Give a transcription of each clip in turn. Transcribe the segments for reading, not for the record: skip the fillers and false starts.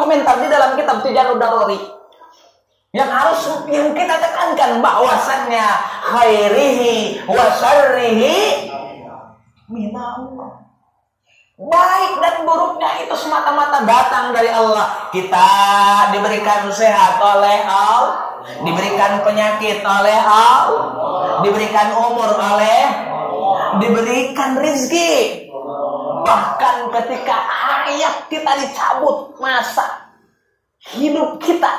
komentar di dalam kitab Tijanud Daruri. Yang kita tekankan bahwasannya khairihi wa syarrihi minallah. Baik dan buruknya itu semata-mata datang dari Allah. Kita diberikan sehat oleh Allah, diberikan penyakit oleh Allah, diberikan umur oleh, diberikan rizki. Bahkan ketika hayat kita dicabut, masa hidup kita,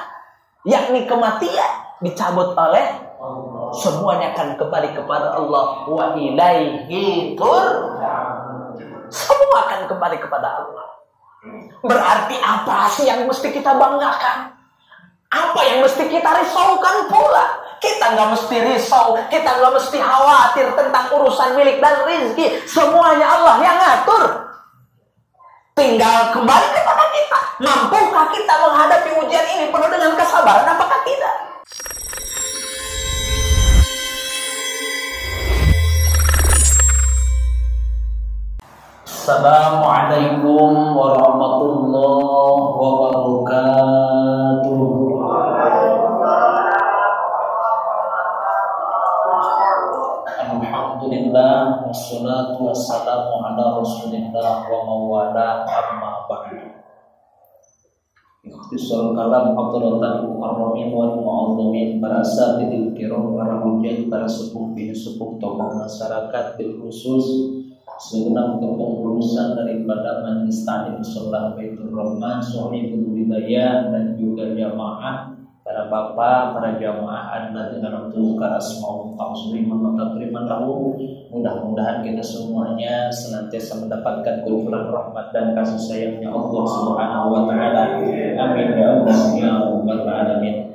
yakni kematian, dicabut oleh semuanya akan kembali kepada Allah. Wa ilaihi semua akan kembali kepada Allah. Berarti apa sih yang mesti kita banggakan? Apa yang mesti kita risaukan pula? Kita nggak mesti risau, kita nggak mesti khawatir tentang urusan milik dan rizki. Semuanya Allah yang ngatur. Tinggal kembali kepada kita. Mampukah kita menghadapi ujian ini penuh dengan kesabaran? Apakah tidak? Assalamualaikum warahmatullahi wabarakatuh. Alhamdulillah wassalatu wassalamu ala Rasulillah wa mawala amma ba'du. Ikhtisar kalam hadratan mukarramin wal mu'azzamin, para asatidil kiram, para hujjah, para sepuh tokoh masyarakat bil khusus segenap kepengurusan daripada Majelis Ta'lim Shalah Baitur Rahman, Sohibul Wilayah, dan juga jamaah, para bapak, para jamaah anda dengan untuk asmaul ta'zim wa takriman lahu. Mudah-mudahan kita semuanya senantiasa mendapatkan kecukupan rahmat dan kasih sayangnya Allah Subhanahu wa taala. Amin ya Allah ya rabbal alamin.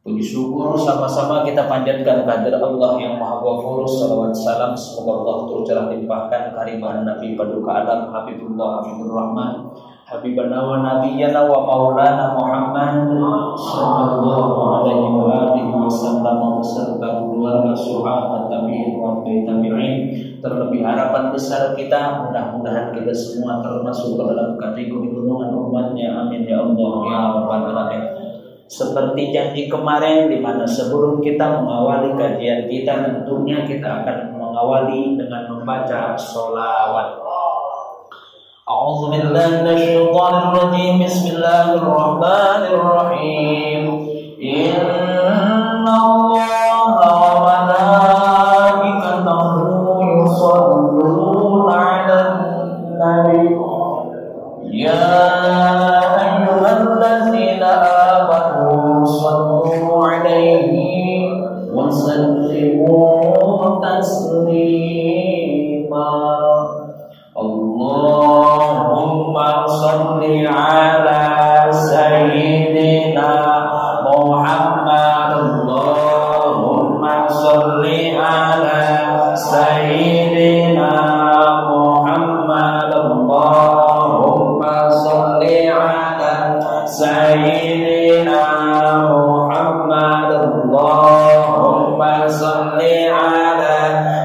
Puji syukur sama-sama kita panjatkan kehadirat Allah yang Maha Ghafur. Salawat salam semoga Allah tercurah limpahkan kehadiran Nabi Paduka Alam Habibullah Habibur Rahman, Habibana wa Nabiyana wa Maulana Muhammad sallallahu alaihi wa alihi wasallam beserta keluarga sahabat tabi'in wa tabi'in. Terlebih harapan besar kita, mudah-mudahan kita semua termasuk ke dalam kategori golongan umatnya. Amin ya Allah ya rabbal alamin. Seperti janji kemarin, di mana sebelum kita mengawali kajian kita, tentunya kita akan mengawali dengan membaca sholawat. A'udzubillahi minasyaitonir rajim. Bismillahirrahmanirrahim. Innallaha wa malaikatahu yusholluna 'alan nabi. Ya ayyuhallazina sallu alaihi wa sallimu taslima. Allahumma salli ala sayyidina Muhammad. Allahumma salli ala sayyidina Muhammad. Allahumma salli ala sayyidina Allahumma salli ala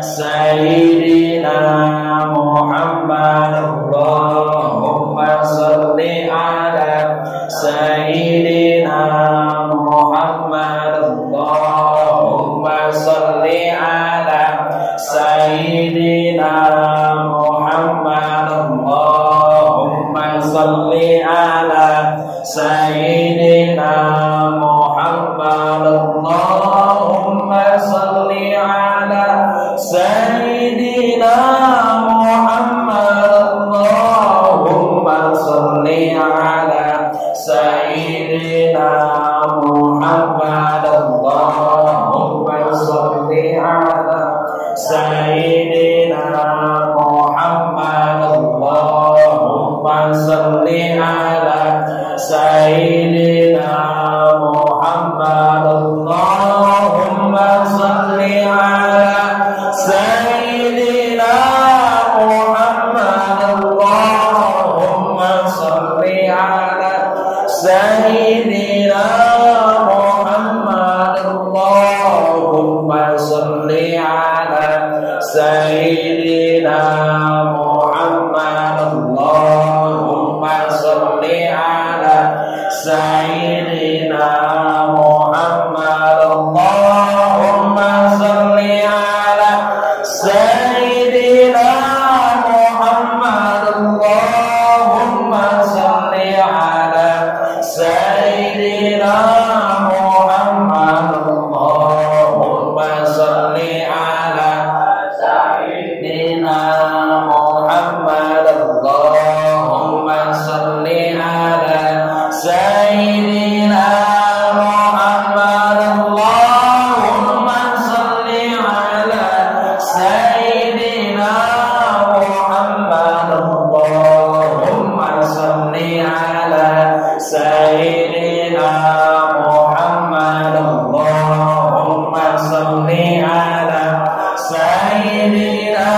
sayyidina Muhammad. Allahumma salli ala sayyidina Muhammad. Allahumma salli ala sayyidina Muhammad. Allahumma salli ala sayyidina Muhammad. Allahumma salli ala sayyidina Muhammad. Allahumma salli ala sayyidina Muhammad. Allahumma salli ala sayyidina Muhammad. Allahumma salli ala sayyidina Muhammad. Allahumma salli ala sayyidina Muhammad. Allahumma salli ala sayyidina Muhammad. Allahumma salli ala sayyidina Muhammad. Allahumma salli salli ala sayyidina Muhammad. Allahumma salli ala sayyidina Muhammad. Allahumma salli ala sayyidina Muhammad. Allahumma salli ala sayyidina Muhammad. Allahumma salli ala sayyidina Muhammad. Allahumma salli ala sayyidina Muhammad. Allahumma salli ala sayyidina Muhammad. Allahumma salli ala sayyidina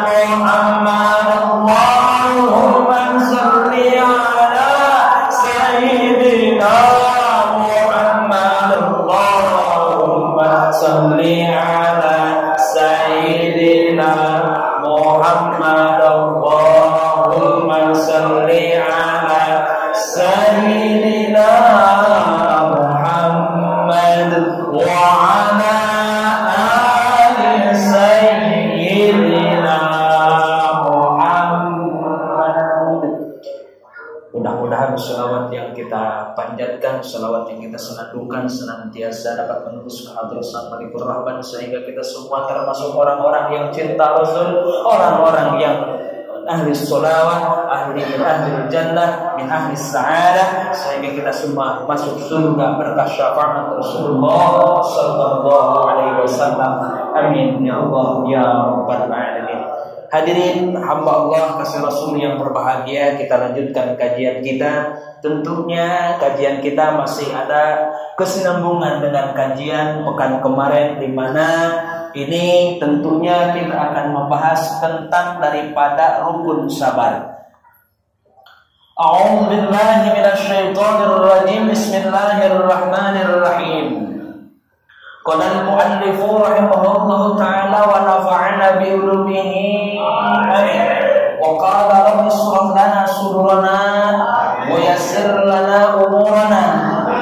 Muhammad. Allahumma salli ala sayyidina Muhammad. Allahumma salli ala sayyidina Muhammad. Allahumma salli ala sayyidina Muhammad wa ala ali sayyidina Muhammad. Mudah-mudahan selawat yang kita panjatkan, selawat yang kita senandungkan senantiasa dapat menembus ke hadrat Sang Malikul Rahman, sehingga kita semua termasuk orang-orang yang cinta Rasul, orang-orang yang ahli sholawat, ahli jannah, min ahli sa'adah, sehingga kita semua masuk surga berkah syafaat Rasulullah sallallahu alaihi wasallam. Amin ya Allah ya rabbal alamin. Hadirin hamba Allah kasih Rasul yang berbahagia, kita lanjutkan kajian kita. Tentunya kajian kita masih ada kesinambungan dengan kajian pekan kemarin, di mana ini tentunya kita akan membahas tentang daripada rukun sabar. A'udzu billahi minasyaitonir rajim. Bismillahirrahmanirrahim. Qala al-mu'allifu rahimahullahu ta'ala wa nafa'ana bi ulumihi. Amin. Wa qala rabbi ishrah lana sudurana wa yassir lana umurana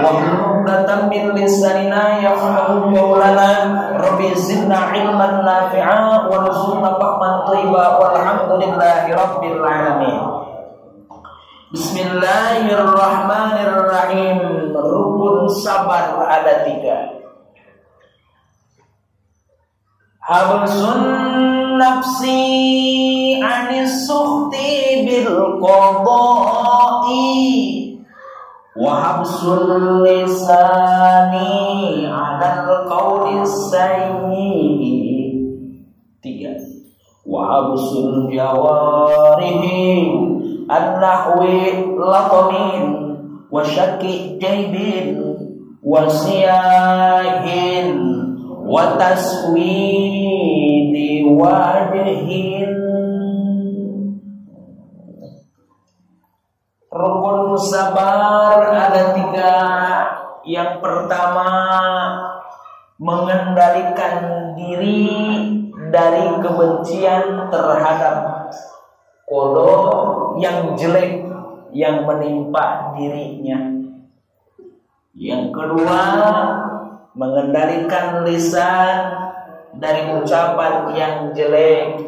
wa hlul min lisanina yafqahu qawlana. Rabbi zidna ilman nafi'a wa rzuqna fahman thayyiba walhamdulillahi rabbil alamin. Bismillahirrahmanirrahim. Rukun sabar ada 3. Habsun nafsi anis sukhti bil qada'i wa habsul lisani 'alal qawli sayyi. 3. Wa habsul jawarihi an-nahwi latamin wa syakki jaybin wa siyahin wa taswidi wajhin. Rukun sabar ada 3. Yang pertama, mengendalikan diri dari kebencian terhadap qada yang jelek yang menimpa dirinya. Yang kedua, mengendalikan lisan dari ucapan yang jelek.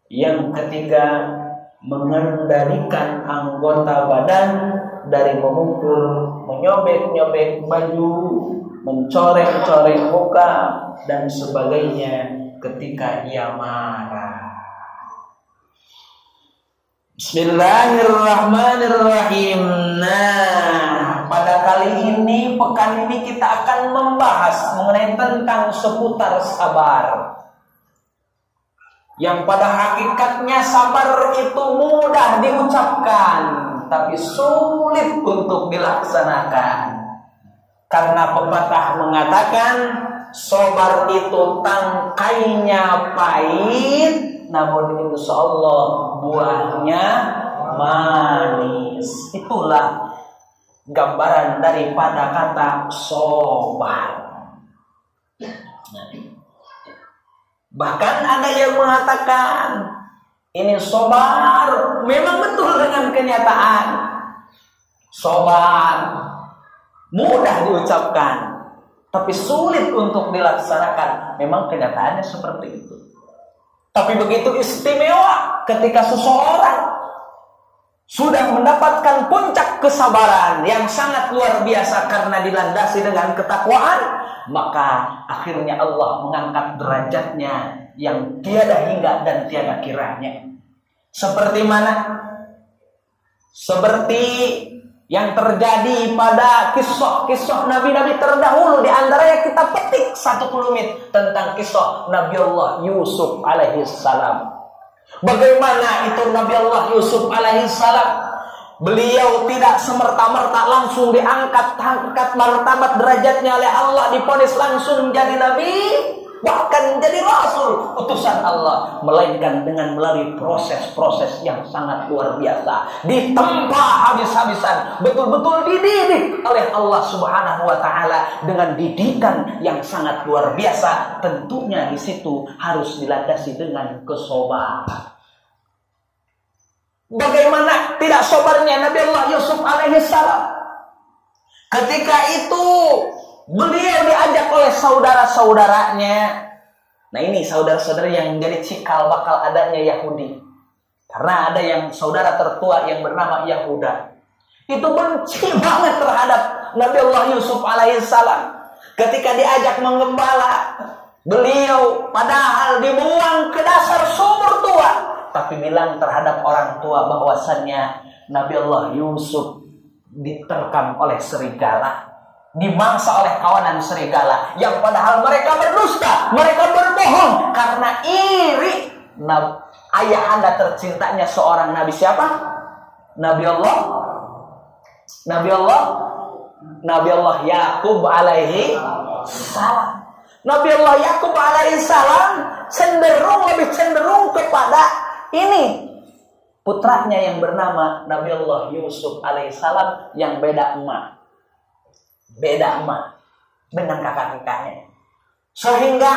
Yang ketiga, mengendalikan anggota badan dari memukul, menyobek-nyobek baju, mencorek-corek muka dan sebagainya ketika ia marah. Bismillahirrahmanirrahim. Nah, pada kali ini, pekan ini kita akan membahas mengenai tentang seputar sabar. Yang pada hakikatnya sabar itu mudah diucapkan, tapi sulit untuk dilaksanakan. Karena pepatah mengatakan, sabar itu tangkainya pahit, namun insya Allah buahnya manis. Itulah gambaran daripada kata sabar. Bahkan ada yang mengatakan Ini sabar, memang betul dengan kenyataan. Sabar mudah diucapkan, tapi sulit untuk dilaksanakan. Memang kenyataannya seperti itu. Tapi begitu istimewa ketika seseorang sudah mendapatkan puncak kesabaran yang sangat luar biasa karena dilandasi dengan ketakwaan, maka akhirnya Allah mengangkat derajatnya yang tiada hingga dan tiada kiranya. Seperti mana? Seperti yang terjadi pada kisah-kisah nabi-nabi terdahulu. Di antaranya kita petik 10 menit tentang kisah Nabi Allah Yusuf alaihissalam. Bagaimana itu Nabi Allah Yusuf alaihissalam? Beliau tidak semerta-merta langsung diangkat martabat derajatnya oleh Allah, diponis langsung menjadi nabi, bahkan menjadi rasul utusan Allah, melainkan dengan melalui proses-proses yang sangat luar biasa, ditempa habis-habisan, betul-betul dididik oleh Allah Subhanahu wa taala dengan didikan yang sangat luar biasa. Tentunya di situ harus dilandasi dengan kesabaran. Bagaimana tidak sabarnya Nabi Allah Yusuf alaihissalam? Ketika itu beliau diajak oleh saudara-saudaranya. Nah, ini saudara-saudara yang menjadi cikal bakal adanya Yahudi. Karena ada yang saudara tertua yang bernama Yahuda. Itu benci banget terhadap Nabi Allah Yusuf alaihissalam. Ketika diajak mengembala, beliau padahal dibuang ke dasar sumur tua, tapi bilang terhadap orang tua bahwasannya Nabi Allah Yusuf diterkam oleh serigala, dimangsa oleh kawanan serigala, yang padahal mereka berdusta, mereka berbohong karena iri. Ayah anda tercintanya seorang nabi siapa? Nabi Allah Yakub alaihi salam. Nabi Allah Yakub alaihi salam lebih cenderung kepada ini putranya yang bernama Nabi Allah Yusuf alaihissalam yang beda emak dengan kakak-kakaknya, sehingga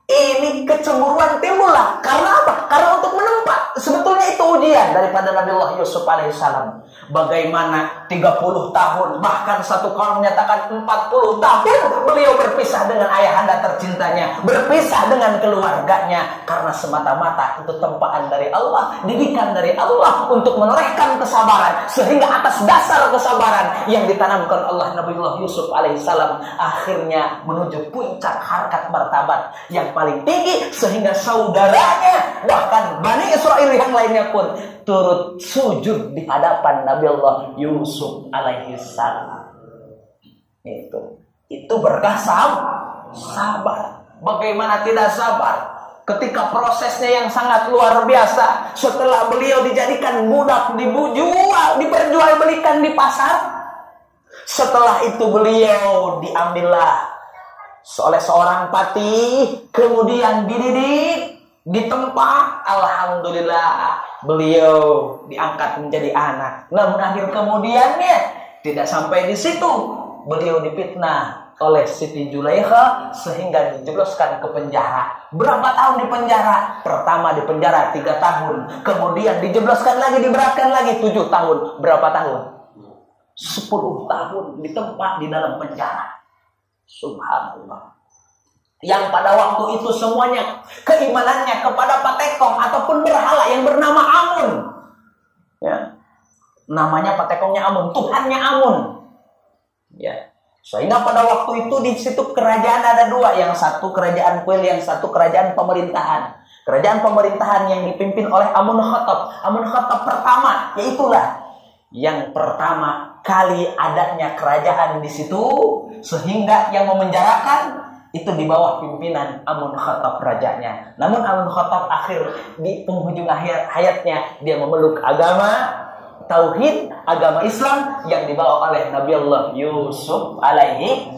ini kecemburuan timbullah. Karena apa? Karena untuk menempat. Sebetulnya itu ujian daripada Nabi Allah Yusuf alaihissalam. Bagaimana 30 tahun, bahkan satu kaum menyatakan 40 tahun beliau berpisah dengan ayahanda tercintanya, berpisah dengan keluarganya, karena semata-mata itu tempaan dari Allah, didikan dari Allah untuk menorehkan kesabaran, sehingga atas dasar kesabaran yang ditanamkan Allah Nabi Allah Yusuf alaihissalam akhirnya menuju puncak harkat martabat yang paling tinggi, sehingga saudaranya bahkan Bani Israel yang lainnya pun turut sujud di hadapan Nabi Allah Yusuf alaihissalam. Itu berkah sabar. Bagaimana tidak sabar ketika prosesnya yang sangat luar biasa. Setelah beliau dijadikan budak, diperjualbelikan di pasar, setelah itu beliau diambillah oleh seorang patih, kemudian dididik, ditempa. Alhamdulillah beliau diangkat menjadi anak. Namun akhir kemudiannya tidak sampai di situ, beliau difitnah oleh Siti Zulaikha sehingga dijebloskan ke penjara. Berapa tahun di penjara? Pertama di penjara 3 tahun, kemudian dijebloskan lagi, diberatkan lagi 7 tahun. Berapa tahun? 10 tahun ditempa di dalam penjara. Subhanallah. Yang pada waktu itu semuanya keimanannya kepada patekong ataupun berhala yang bernama Amun. Ya. Namanya patekongnya Amun, Tuhannya Amun. Ya. Sehingga pada waktu itu di situ kerajaan ada 2, yang satu kerajaan kuil, yang satu kerajaan pemerintahan. Kerajaan pemerintahan yang dipimpin oleh Amun Khattab. Amun Khattab pertama, yaitulah yang pertama kali adanya kerajaan di situ, sehingga yang memenjarakan itu di bawah pimpinan Amun Khattab rajanya. Namun Amun Khattab di penghujung hayatnya dia memeluk agama tauhid, agama Islam yang dibawa oleh Nabi Allah Yusuf alaihi.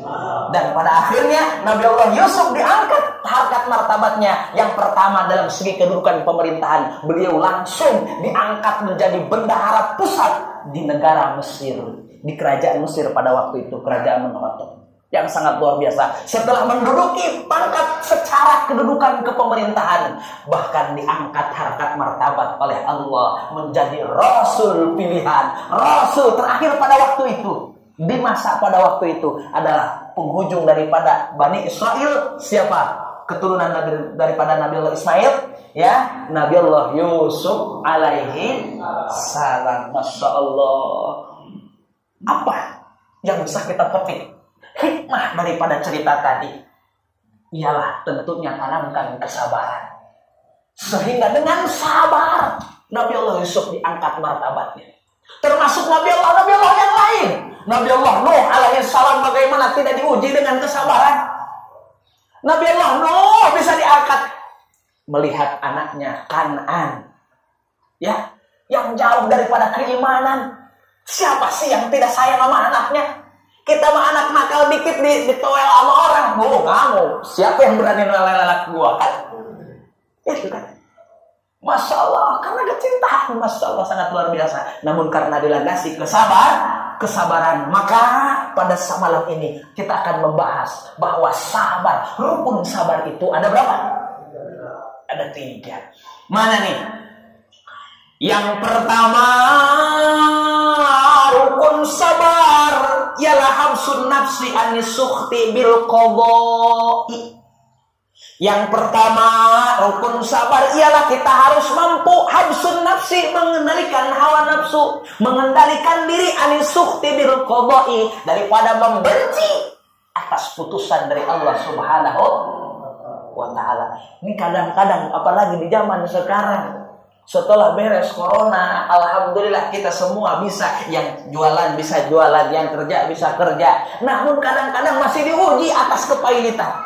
Dan pada akhirnya Nabi Allah Yusuf diangkat harkat martabatnya. Yang pertama dalam segi kedudukan pemerintahan, beliau langsung diangkat menjadi bendahara pusat di negara Mesir, di kerajaan Mesir pada waktu itu, kerajaan Amun Khattab. yang sangat luar biasa. Setelah menduduki pangkat secara kedudukan kepemerintahan, bahkan diangkat harkat martabat oleh Allah menjadi Rasul pilihan, Rasul terakhir pada waktu itu. Di masa pada waktu itu adalah penghujung daripada Bani Israel. Siapa? Keturunan daripada Nabi Allah Ismail, ya, Nabi Allah Yusuf alaihi salam. Masya Allah. Apa yang bisa kita petik hikmah daripada cerita tadi? Ialah tentunya tanamkan kesabaran. Sehingga dengan sabar Nabi Allah Yusuf diangkat martabatnya. Termasuk Nabi Allah yang lain. Nabi Allah Nuh alaihi salam bagaimana tidak diuji dengan kesabaran? Nabi Allah Nuh bisa diangkat melihat anaknya Kan'an, ya, yang jauh daripada keimanan. Siapa sih yang tidak sayang sama anaknya? Kita mah anak nakal dikit ditowel sama orang. Kamu. Siapa yang berani nolak anak gua kan? Itu kan. Masya Allah, karena kecintaan, Masya Allah sangat luar biasa. Namun karena dilandasi kesabaran, maka pada malam ini kita akan membahas bahwa sabar, rukun sabar itu ada berapa? Ada 3. Mana nih? Yang pertama, rukun sabar ialah habsun nafsi anis sukhti bil qadai. Yang pertama, rukun sabar ialah kita harus mampu habsun nafsi, mengendalikan hawa nafsu, mengendalikan diri anis sukhti bil qadai, daripada membenci atas putusan dari Allah Subhanahu wa taala. Ini kadang-kadang apalagi di zaman sekarang, setelah beres corona, alhamdulillah kita semua bisa, yang jualan bisa jualan, yang kerja bisa kerja. Namun kadang-kadang masih diuji atas kepailitan.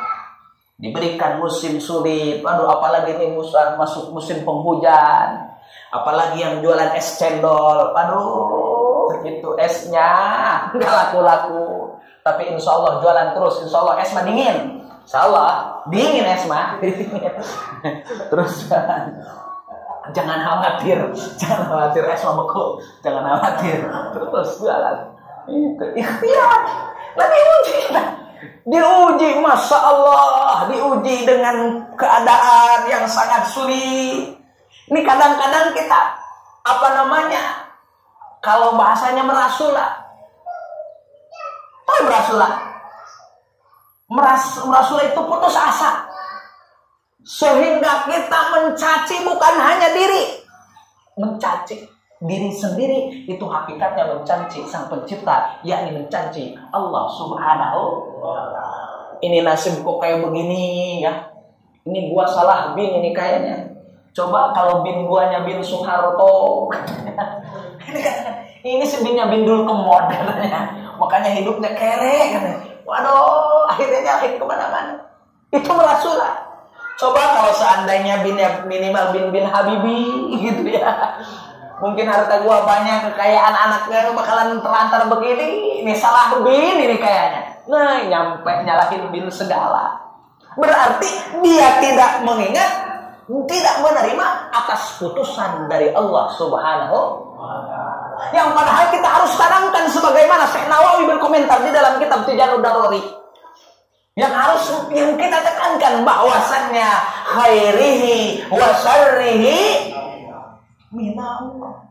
Diberikan musim sulit, apalagi ini masuk musim penghujan, apalagi yang jualan es cendol, itu esnya nggak laku-laku. Tapi insya Allah jualan terus, insya Allah es mah dingin, insya Allah dingin es mah. Terus jangan khawatir es mah beku, jangan khawatir, terus jualan. Itu ikhtiar, lebih uji kita. Diuji, Masya Allah, diuji dengan keadaan yang sangat sulit. Ini kadang-kadang kita, kalau bahasanya merasulah. Tahu merasulah? Merasulah itu putus asa. Sehingga kita mencaci bukan hanya diri. Mencaci diri sendiri, itu hakikatnya mencaci Sang Pencipta, yakni mencaci Allah Subhanahu wa ta'ala. Ini nasib kok kayak begini ya. Ini gua salah bin ini kayaknya. Coba kalau bin guanya bin Soeharto. Ini si binnya bin Dul Kemod katanya. Makanya hidupnya kere katanya. Waduh, akhirnya lahir kemana-mana. Itu merasulah. Coba kalau seandainya binnya minimal bin Habibie gitu ya. Mungkin harta gua banyak, kekayaan anaknya bakalan terlantar begini. Ini salah bin ini kayaknya. Nah, nyampe nyalahin bin segala. Berarti dia tidak mengingat, tidak menerima atas putusan dari Allah Subhanahu wa ta'ala. Yang padahal kita harus tanamkan sebagaimana Syekh Nawawi berkomentar di dalam kitab Tijanud Daruri. Yang kita tekankan bahwasannya khairihi wa syarrihi minallah.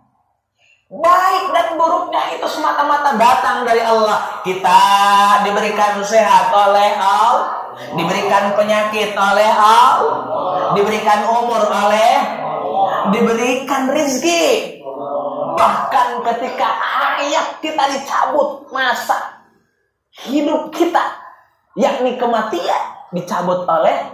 Baik dan buruknya itu semata-mata datang dari Allah. Kita diberikan sehat oleh Allah, diberikan penyakit oleh Allah, diberikan umur oleh, diberikan rezeki. Bahkan ketika hayat kita dicabut, masa hidup kita, yakni kematian, dicabut oleh,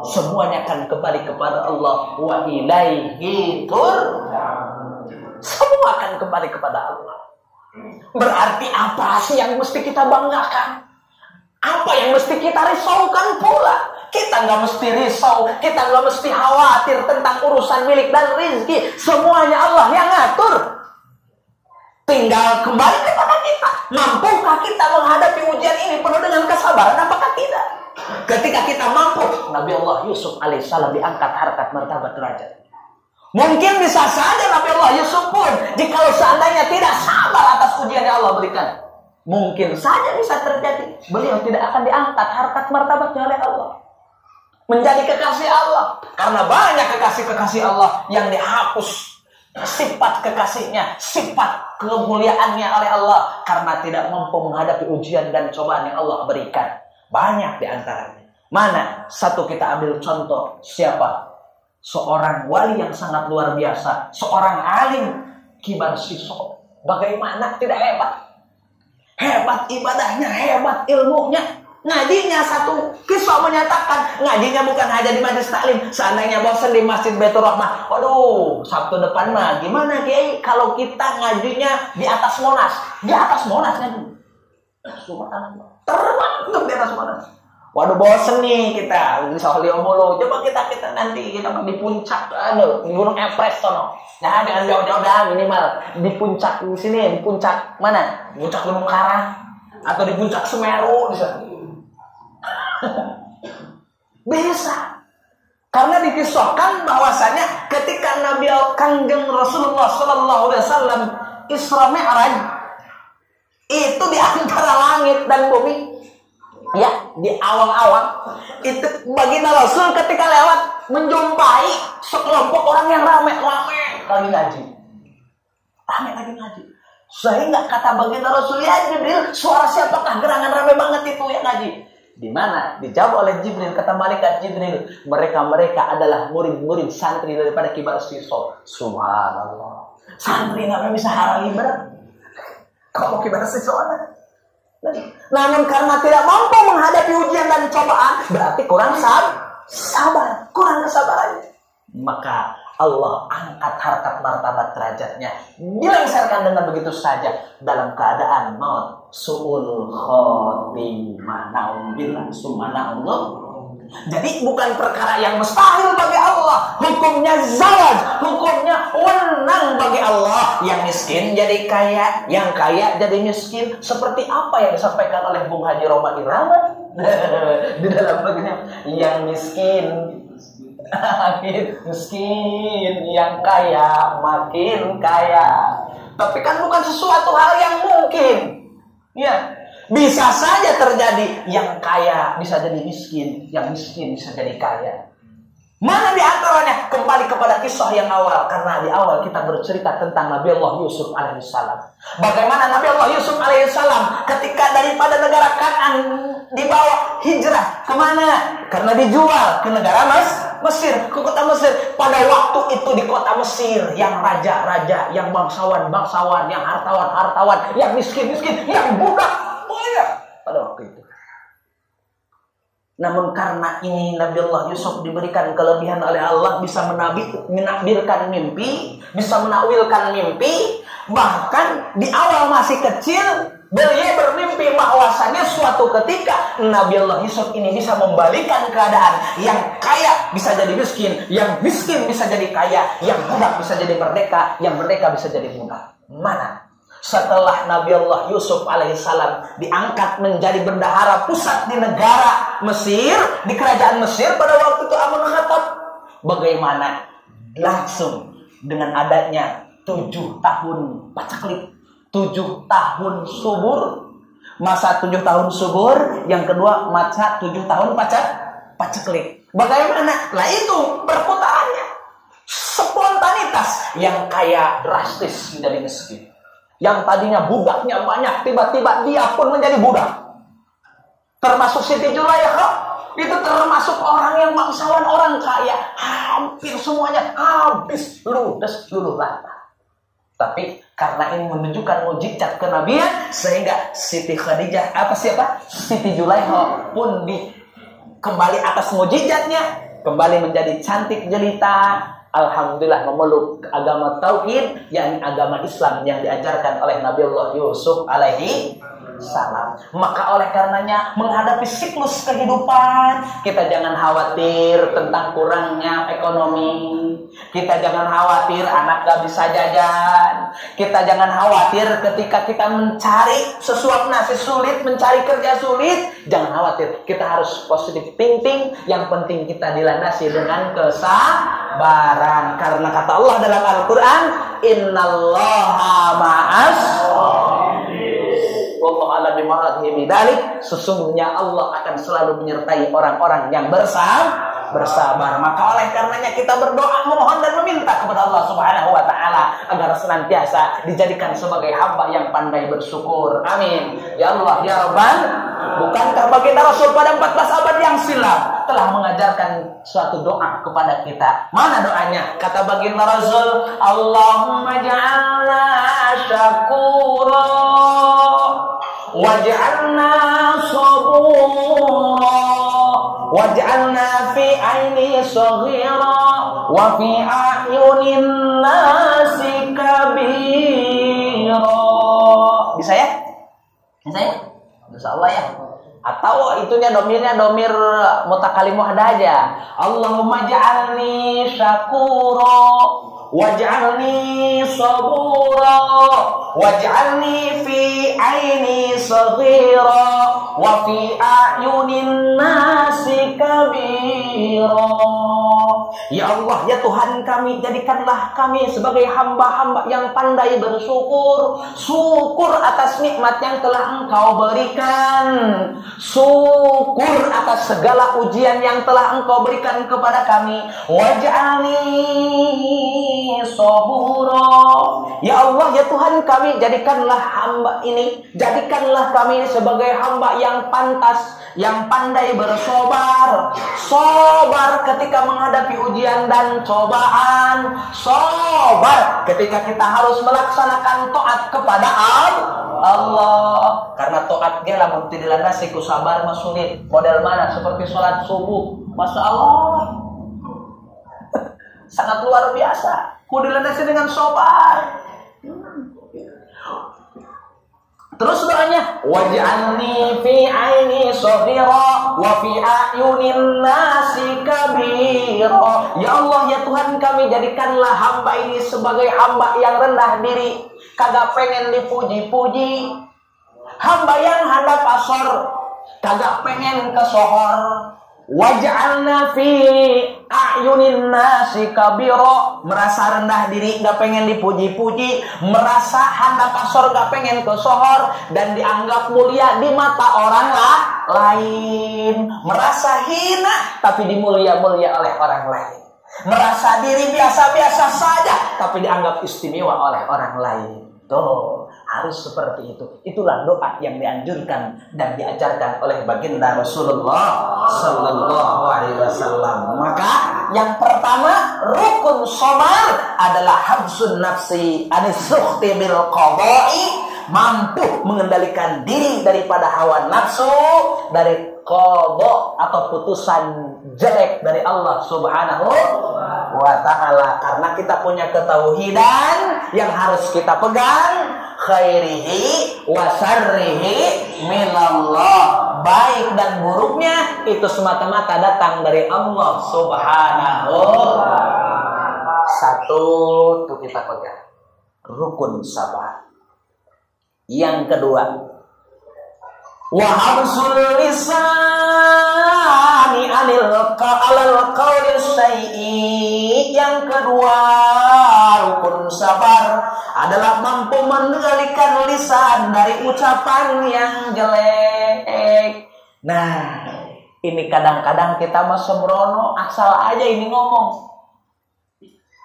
semuanya akan kembali kepada Allah. Wa ilaihi turja'un. Semua akan kembali kepada Allah. Berarti apa sih yang mesti kita banggakan? Apa yang mesti kita risaukan pula? Kita nggak mesti risau, kita nggak mesti khawatir tentang urusan milik dan rezeki. Semuanya Allah yang ngatur. Tinggal kembali kepada kita. Mampukah kita menghadapi ujian ini penuh dengan kesabaran? Apakah tidak? Ketika kita mampu, Nabi Allah Yusuf alaihissalam diangkat harkat martabat derajat. Mungkin bisa saja Nabi Allah Yusuf pun, jikalau seandainya tidak sabar atas ujian yang Allah berikan, mungkin saja bisa terjadi beliau tidak akan diangkat harkat martabatnya oleh Allah menjadi kekasih Allah, karena banyak kekasih Allah yang dihapus sifat kekasihnya, sifat kemuliaannya oleh Allah karena tidak mampu menghadapi ujian dan cobaan yang Allah berikan. Banyak di antaranya. Mana? Satu kita ambil contoh. Siapa? Seorang wali yang sangat luar biasa, seorang alim kibar sisok. Bagaimana tidak hebat? Hebat ibadahnya, hebat ilmunya. Ngajinya satu kisah menyatakan ngajinya bukan hanya di majelis taklim. Seandainya bosan di Masjid Baitur Rahmah, waduh, Sabtu depan mah gimana Kiai kalau kita ngajinya di atas Monas? Di atas Monas ngaji. Subhanallah. Terbang di atas Monas. Waduh, bosan nih kita di Sohlio mulu. Coba kita nanti kita di puncak di Gunung Everest sono. Nah, dengan jauh-jauh dah minimal di puncak di sini, di puncak mana? Di puncak Gunung Karang atau di puncak Semeru bisa. Bisa. Karena dikisahkan bahwasanya ketika Nabi Kanjeng Rasulullah sallallahu alaihi wasallam Isra Mi'raj itu di antara langit dan bumi, ya, di awal-awal itu baginda Rasul ketika lewat menjumpai sekelompok orang yang rame lagi ngaji. Sehingga kata baginda Rasul, ya Jibril, suara siapakah gerangan rame banget itu yang ngaji? Di mana? Dijawab oleh Jibril, kata malaikat Jibril, mereka adalah murid-murid santri daripada kibar sisok. Subhanallah. Santri nggak bisa halangi berat. Kalau kibar sisok, namun karena tidak mampu menghadapi ujian dan cobaan, berarti kurang sabar, kurang kesabarannya. Maka Allah angkat harkat martabat derajatnya, dilengsarkan dengan begitu saja dalam keadaan maut, su'ul khotimah, na'udzubillah, subhanallah. Jadi bukan perkara yang mustahil bagi Allah. Hukumnya zawaj, hukumnya wenang bagi Allah. Yang miskin jadi kaya, yang kaya jadi miskin. Seperti apa yang disampaikan oleh Bung Haji Roma Irama di dalam bagian yang miskin miskin, yang kaya makin kaya. Tapi kan bukan sesuatu hal yang mungkin. Ya, bisa saja terjadi. Yang kaya bisa jadi miskin, yang miskin bisa jadi kaya. Mana di antaranya? Kembali kepada kisah yang awal, karena di awal kita bercerita tentang Nabi Allah Yusuf alaihissalam. Bagaimana Nabi Allah Yusuf alaihissalam ketika daripada negara Kan'an dibawa hijrah kemana? Karena dijual ke negara Mesir, ke kota Mesir. Pada waktu itu di kota Mesir yang raja-raja, yang bangsawan, yang hartawan, yang miskin, yang budak banyak pada waktu itu. Namun karena ini Nabi Allah Yusuf diberikan kelebihan oleh Allah, bisa menakdirkan mimpi, bisa menakwilkan mimpi. Bahkan di awal masih kecil, beliau bermimpi bahwasanya suatu ketika Nabi Allah Yusuf ini bisa membalikan keadaan. Yang kaya bisa jadi miskin, yang miskin bisa jadi kaya, yang budak bisa jadi merdeka, yang merdeka bisa jadi budak. Mana? Setelah Nabi Allah Yusuf alaihissalam diangkat menjadi bendahara pusat di negara Mesir, di kerajaan Mesir pada waktu itu Amun Khattab, bagaimana langsung dengan adanya 7 tahun pacaklik, 7 tahun subur, masa 7 tahun subur, yang kedua masa 7 tahun pacaklik. Bagaimana? Lah itu perputarannya, spontanitas. Yang kaya drastis menjadi miskin. Yang tadinya budaknya banyak, tiba-tiba dia pun menjadi budak. Termasuk Siti Zulaikha, itu termasuk orang yang bangsawan, orang kaya. Hampir semuanya habis, ludes, luluh rata. Tapi karena ini menunjukkan mujizat kenabian, sehingga Siti Khadijah, Siti Zulaikha pun kembali atas mujizatnya, kembali menjadi cantik jelita. Alhamdulillah memeluk agama tauhid, yakni agama Islam yang diajarkan oleh Nabi Allah Yusuf alaihi salam. Maka oleh karenanya menghadapi siklus kehidupan, kita jangan khawatir tentang kurangnya ekonomi. Kita jangan khawatir anak gak bisa jajan. Kita jangan khawatir ketika kita mencari sesuap nasi sulit, mencari kerja sulit. Jangan khawatir, kita harus positive thinking. Yang penting kita dilandasi dengan kesabaran. Karena kata Allah dalam Al-Quran, Innallaha ma'as. Wallahu a'lam. bimaradhi bidzalik, sesungguhnya Allah akan selalu menyertai orang-orang yang bersabar. Maka oleh karenanya kita berdoa, memohon dan meminta kepada Allah Subhanahu wa taala agar senantiasa dijadikan sebagai hamba yang pandai bersyukur. Amin. Ya Allah, ya Rabbal, bukankah baginda Rasul pada 14 abad yang silam telah mengajarkan suatu doa kepada kita? Mana doanya? Kata baginda Rasul, Allahumma ja'alna syakura waj'alna sabura waj'alna fi aini saghira wa fi a'yunin nasi kabira. Bisa ya? Bisa ya? Insyaallah ya. Atau itunya domirnya domir mutakalim wahdah aja. Allahumma ja'alni syakura waj'alni sabura waj'alni fi aini saghira wa fi a'yunin nasi kabira. Ya Allah, ya Tuhan kami, jadikanlah kami sebagai hamba-hamba yang pandai bersyukur. Syukur atas nikmat yang telah Engkau berikan. Syukur atas segala ujian yang telah Engkau berikan kepada kami. Waj'alni sabura. Ya Allah, ya Tuhan kami, jadikanlah hamba ini, jadikanlah kami sebagai hamba yang pantas, yang pandai bersabar. Sabar ketika menghadapi ujian dan cobaan. Sabar ketika kita harus melaksanakan taat kepada Allah. Karena taat ge lamun teu dilandasi ku sabar mah sulit. Model mana? Seperti sholat subuh. Masya Allah, sangat luar biasa. Ku dilandasi dengan sabar. Terus doanya, waj'alni fi aini saghira wa fi a'yunin nasi kabira. Ya Allah, ya Tuhan kami, jadikanlah hamba ini sebagai hamba yang rendah diri, kagak pengen dipuji-puji. Hamba yang handap asor, kagak pengen kesohor. Waj'alna fi a'yunin nasi kabira, merasa rendah diri, gak pengen dipuji-puji, merasa handap asor, gak pengen kesohor, dan dianggap mulia di mata orang lain. Merasa hina tapi dimulia-mulia oleh orang lain. Merasa diri biasa-biasa saja tapi dianggap istimewa oleh orang lain. Tuh, harus seperti itu. Itulah doa yang dianjurkan dan diajarkan oleh baginda Rasulullah sallallahu alaihi wasallam. Maka yang pertama, rukun sabar adalah habsun nafsi anis sukhti bil qada'i, mampu mengendalikan diri daripada hawa nafsu, dari qada atau putusan jelek dari Allah Subhanahu wa ta'ala. Karena kita punya ketauhidan yang harus kita pegang, khairihi wa syarrihi minallah, baik dan buruknya itu semata-mata datang dari Allah Subhanahu. Satu tuh kita pegang, rukun sabar. Yang kedua, wa habsul lisani alal qawli syai'i. Yang kedua, rukun sabar adalah mampu mengendalikan lisan dari ucapan yang jelek. Nah, ini kadang-kadang kita mah sembrono, asal aja ini ngomong.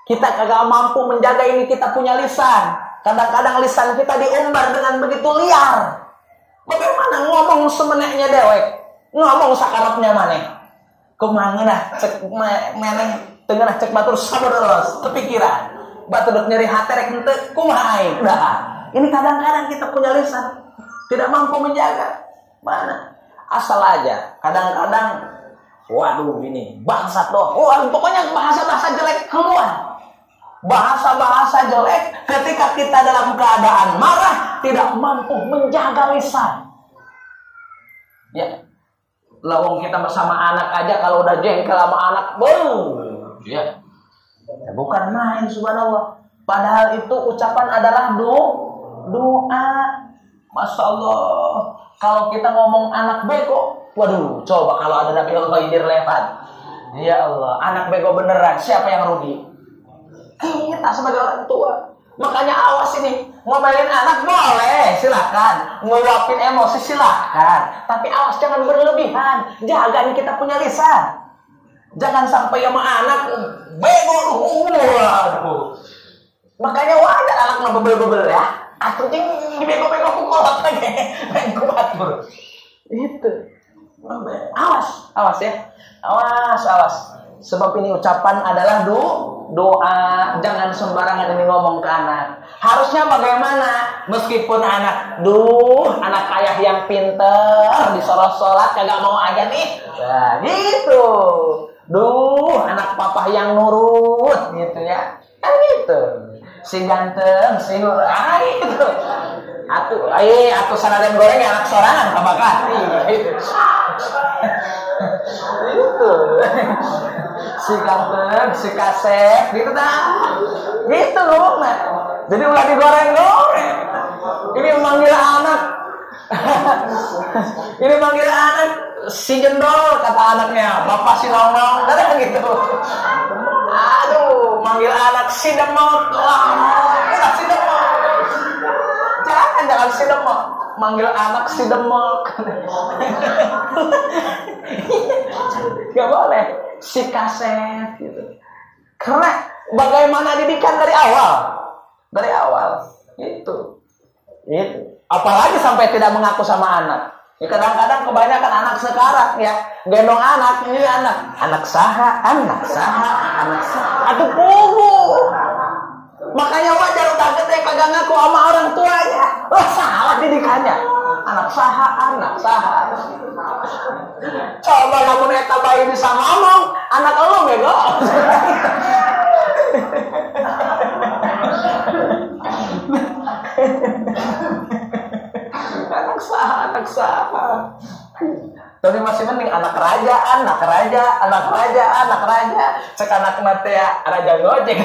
Kita kagak mampu menjaga ini kita punya lisan. Kadang-kadang lisan kita diumbar dengan begitu liar. Bagaimana ngomong semeneknya dewek, ngomong sakarapnya maneh. Kumangeunah cek meneh teungeunah cek batur sabaros kepikiran. Batur nyeri hati rek henteu kumaha aing. Nah, ini kadang-kadang kita punya lisan tidak mampu menjaga. Mana? Asal aja. Kadang-kadang waduh ini bangsat doh. Wah, pokoknya bahasa-bahasa jelek keluar. Bahasa-bahasa jelek ketika kita dalam keadaan marah, tidak mampu menjaga lisan. Ya, lawang kita bersama anak aja kalau udah jengkel sama anak, ya, bukan main, subhanallah. Padahal itu ucapan adalah doa. Masya Allah. Kalau kita ngomong anak bego, waduh, coba kalau ada Nabi Allah Khidir lewat. Ya Allah, anak bego beneran, siapa yang rugi? Kita sebagai orang tua. Makanya awas ini, ngomelin anak boleh, silakan. silakan. Ngeluapin emosi silakan. Tapi awas jangan berlebihan. Jaga nih kita punya lisan. Jangan sampai sama anak bego lu. Waduh. Makanya wajar anak ngebebel-bebel ya. Aku ting dibego-bego ku kolot lagi. Main kuat, Bro. Itu. Awas ya. Awas. Sebab ini ucapan adalah doa. Jangan sembarangan ini ngomong ke anak. Harusnya bagaimana? Meskipun anak ayah yang pinter disuruh sholat kagak mau aja nih. Nah, gitu. Anak papa yang nurut gitu ya. Kan gitu. Si ganteng, si nurut. Gitu. Atuh sanaden goreng anak sorangan kabakan. Gitu. Gitu. Si ganteng, si kasep gitu dah. Gitu loh, nah. Jadi ulah digoreng-goreng. Ini manggil anak. Ini manggil anak si jendol kata anaknya, bapak si long-long, kan gitu. Aduh, manggil anak si demot. Si demot. Jangan si demot. Manggil anak si demot. Gak boleh. Si kaset gitu. Karena bagaimana didikan dari awal. Itu. Apalagi sampai tidak mengaku sama anak. Ya, kadang-kadang kebanyakan anak sekarang ya gendong anak, ini anak saha. Aduh kubu. Makanya wajar udah gede kagak ngaku sama orang tuanya. Salah didikannya. Anak saha. Coba namun eta bayi bisa ngomong, anak lu bego. Anak saha. Tapi masih penting anak raja. Cek anak mati ya, raja ngojek.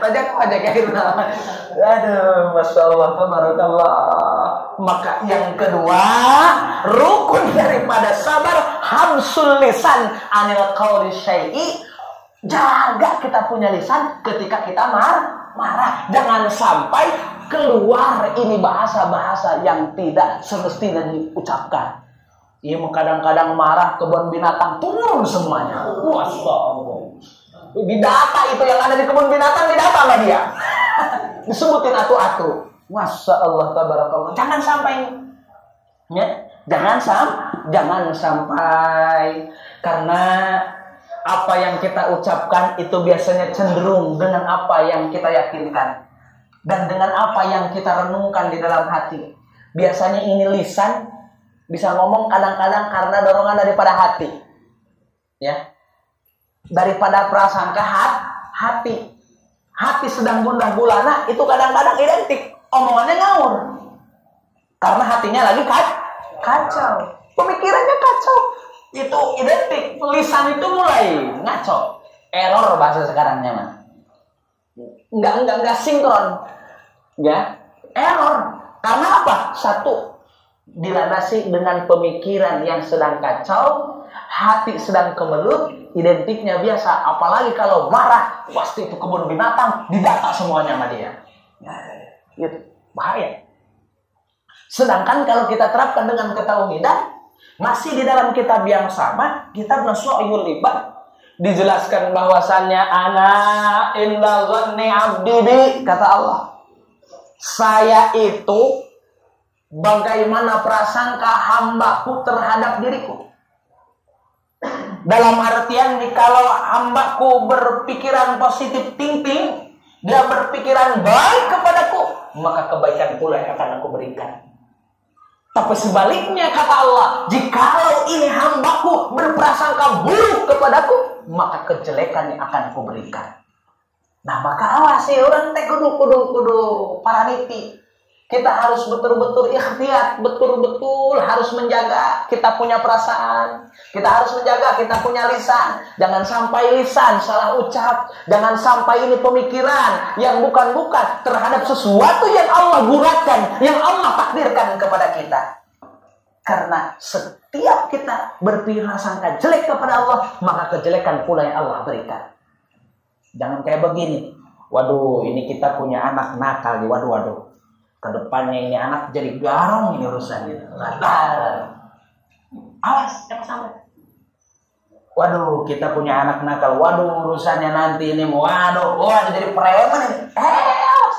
Raja gitu. Aduh, masya Allah, tabarakallah. Maka yang kedua, rukun daripada sabar, hamsul lisan anil qawli syai'i. Jaga kita punya lisan ketika kita marah. Jangan sampai keluar ini bahasa-bahasa yang tidak semestinya diucapkan. Iya, kadang-kadang marah kebun binatang turun semuanya. Wassalamualaikum. Didata itu yang ada di kebun binatang, didata sama dia. Disebutin atu-atu. Masya Allah, tabarakallah. Jangan sampai, ya, jangan sampai, karena apa yang kita ucapkan itu biasanya cenderung dengan apa yang kita yakinkan. Dan dengan apa yang kita renungkan di dalam hati. Biasanya ini lisan bisa ngomong kadang-kadang karena dorongan daripada hati. Ya. Daripada prasangka hati. Hati sedang gundah gulana itu kadang-kadang identik. Omongannya ngawur. Karena hatinya lagi kacau. Pemikirannya kacau. Itu identik. Lisan itu mulai ngaco. Error bahasa sekarangnya mah. Enggak sinkron. Ya, error. Karena apa? Satu, dilandasi dengan pemikiran yang sedang kacau, hati sedang kemelut, identiknya biasa. Apalagi kalau marah, pasti itu kebun binatang, didata semuanya sama dia. Nah, itu bahaya. Sedangkan kalau kita terapkan dengan ketauhidan, masih di dalam kitab yang sama, kitab Nasu'ul Libat, dijelaskan bahwasannya ana inda zanni abdi bi, kata Allah. Saya itu bagaimana prasangka hambaku terhadap diriku. Dalam artian kalau hambaku berpikiran positif thinking, dia berpikiran baik kepadaku, maka kebaikan pula yang akan aku berikan. Tapi sebaliknya kata Allah, jikalau ini hambaku berprasangka buruk kepadaku, maka kejelekan yang akan aku berikan. Nah, maka awasi orang teh kudu paraniti. Kita harus betul-betul ikhtiar, betul-betul harus menjaga kita punya perasaan. Kita harus menjaga kita punya lisan. Jangan sampai lisan salah ucap. Jangan sampai ini pemikiran yang bukan-bukan terhadap sesuatu yang Allah guratkan, yang Allah takdirkan kepada kita. Karena setiap kita berprasangka jelek kepada Allah, maka kejelekan pula yang Allah berikan. Jangan kayak begini. Waduh, ini kita punya anak nakal nih. Waduh. Kedepannya ini anak jadi garong ini urusannya. Awas, jangan sampai. Waduh, kita punya anak nakal. Waduh, urusannya nanti ini. Waduh, jadi preman ini. Awas.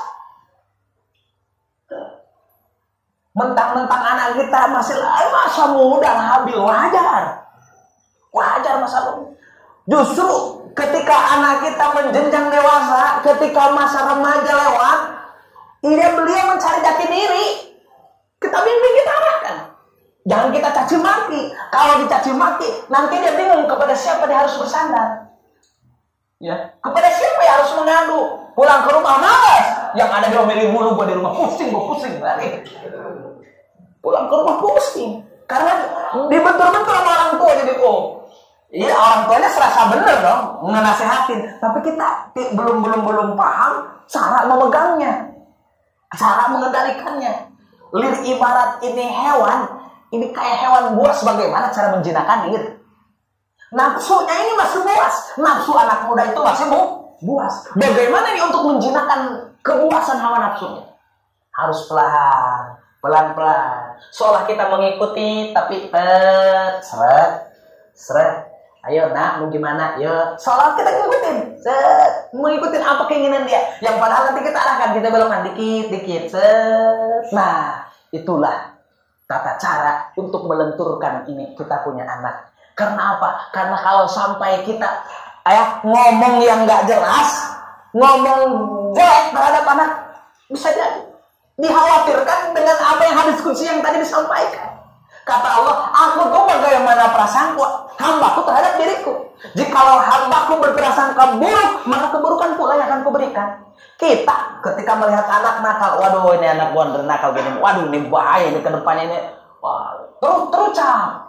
Mentang-mentang anak kita masih masa muda, labil, wajar masa muda. Justru ketika anak kita menjenjang dewasa, ketika masa remaja lewat, beliau mencari jati diri. Kita bimbing, kita arahkan. Jangan kita caci maki. Kalau dicaci maki, nanti dia bingung kepada siapa dia harus bersandar. Ya, kepada siapa yang harus mengadu? Pulang ke rumah malas. Yang ada diomelin mulu, gue di rumah pusing lagi. Pulang ke rumah pusing. Karena dibentur-bentur sama orang tua jadi iya, orang tuanya serasa bener dong ngenasehatin, tapi kita belum paham cara memegangnya, cara mengendalikannya. Ibarat ini hewan, ini kayak hewan buas, bagaimana cara menjinakkan gitu. Nafsunya ini masih buas, nafsu anak muda itu masih buas. Bagaimana nih untuk menjinakkan kebuasan hawa nafsunya? Harus pelan-pelan. Seolah kita mengikuti, tapi seret. Ayo nak, mau gimana? Yo, seolah kita ngikutin, mengikutin apa keinginan dia. Yang padahal nanti kita arahkan, kita belokkan dikit. Nah, itulah tata cara untuk melenturkan ini kita punya anak. Karena apa? Karena kalau sampai kita ngomong yang nggak jelas, ngomong jelek terhadap anak, bisa jadi dikhawatirkan dengan apa yang hadis qudsi yang tadi disampaikan. Kata Allah, aku tuh bagaimana perasaanku hambaku terhadap diriku. Jikalau hambaku berprasangka buruk, maka keburukan pula yang akan kuberikan. Kita ketika melihat anak nakal, waduh ini anak gua nakal gini, waduh ini bahaya ini ke depannya ini, terucap.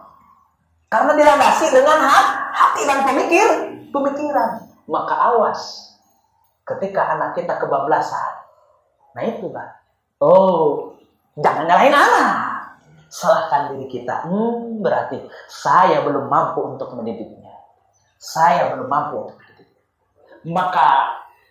Karena dilandasi dengan hati dan pemikiran. Maka awas ketika anak kita kebablasan. Nah itulah. Jangan nyalahin anak. Salahkan diri kita. Berarti saya belum mampu untuk mendidiknya. Maka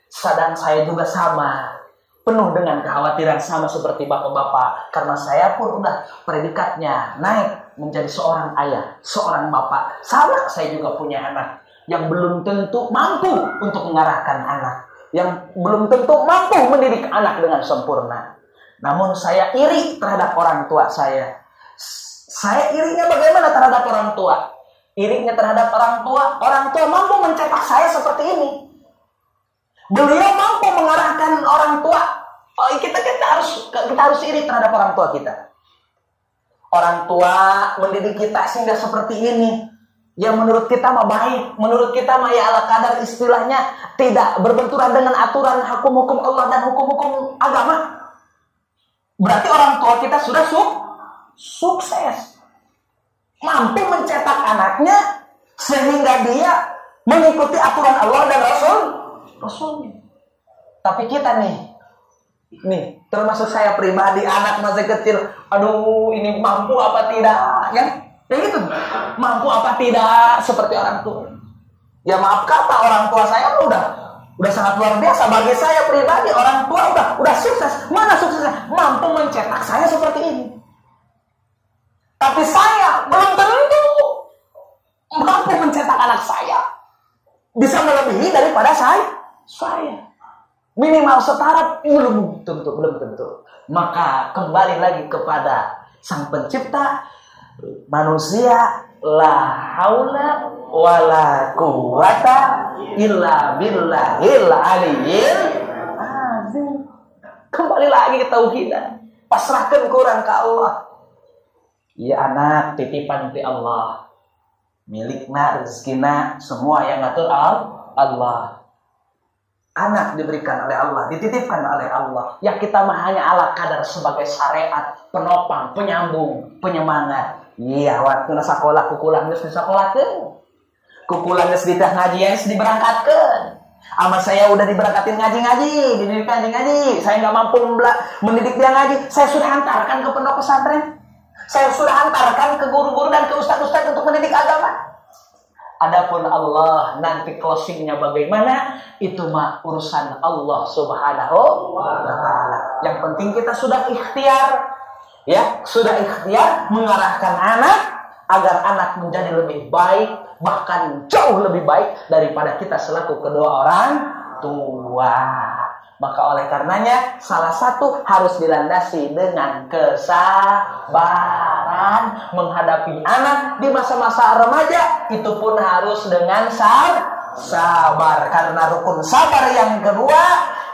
sadang saya juga sama, penuh dengan kekhawatiran sama seperti bapak-bapak. Karena saya pun udah predikatnya naik menjadi seorang ayah, seorang bapak. Sama saya juga punya anak yang belum tentu mampu untuk mengarahkan anak, yang belum tentu mampu mendidik anak dengan sempurna. Namun saya iri terhadap orang tua saya. Saya irinya bagaimana terhadap orang tua? Irinya terhadap orang tua mampu mencetak saya seperti ini. Beliau mampu mengarahkan orang tua. Kita harus iri terhadap orang tua kita. Orang tua mendidik kita sehingga seperti ini. Yang menurut kita mah baik, menurut kita mah ya ala kadar, istilahnya tidak berbenturan dengan aturan hukum-hukum Allah dan hukum-hukum agama. Berarti orang tua kita sudah sukses, mampu mencetak anaknya sehingga dia mengikuti aturan Allah dan Rasulnya. Tapi kita nih termasuk saya pribadi, anak masih kecil, aduh ini mampu apa tidak, ya gitu, mampu apa tidak seperti orang tua. Ya maaf kata, orang tua saya udah sangat luar biasa. Bagi saya pribadi, orang tua udah sukses. Mana suksesnya? Mampu mencetak saya seperti ini. Tapi saya belum tentu mampu mencetak anak saya bisa melebihi daripada saya. Minimal setara belum tentu. Maka kembali lagi kepada Sang Pencipta manusia, la haula wala quwata illa billahil aliyyil azim. Kembali lagi ke tauhidan, pasrahkan kurang ke Allah. Ya anak titipan ti Allah, milikna rezekina semua yang ngatur Allah. Anak diberikan oleh Allah, dititipkan oleh Allah. Ya kita mah hanya ala kadar sebagai syariat, penopang, penyambung, penyemangat. Iya, waktu na sekolah kukulang geus disakolahkeun. Kukulang geus ditah ngaji geus diberangkatkeun. Ama saya udah diberangkatin ngaji-ngaji, dididik ngaji. Saya enggak mampu mendidik dia ngaji. Saya sudah hantarkan ke pondok pesantren. Saya sudah hantarkan ke guru-guru dan ke ustaz-ustaz untuk mendidik agama. Adapun Allah nanti closingnya bagaimana, itu mah urusan Allah Subhanahu wa ta'ala. Yang penting kita sudah ikhtiar, ya, sudah ikhtiar mengarahkan anak agar anak menjadi lebih baik, bahkan jauh lebih baik daripada kita selaku kedua orang tua. Maka oleh karenanya salah satu harus dilandasi dengan kesabaran menghadapi anak di masa-masa remaja, itu pun harus dengan sabar. Karena rukun sabar yang kedua,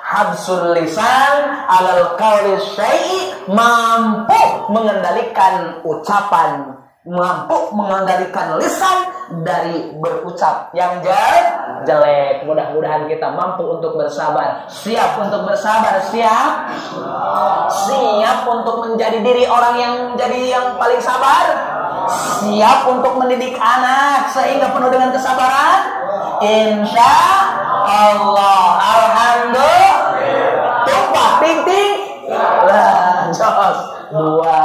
habsul lisan alal qawli syai'i, mampu mengendalikan ucapan, mampu mengendalikan lisan dari berucap yang jelek. Mudah-mudahan kita mampu untuk bersabar. Siap untuk bersabar? Siap untuk menjadi diri orang yang menjadi yang paling sabar? Siap untuk mendidik anak sehingga penuh dengan kesabaran? Insya Allah. Alhamdulillah. Tumpah ting-ting. Lah, jos. Dua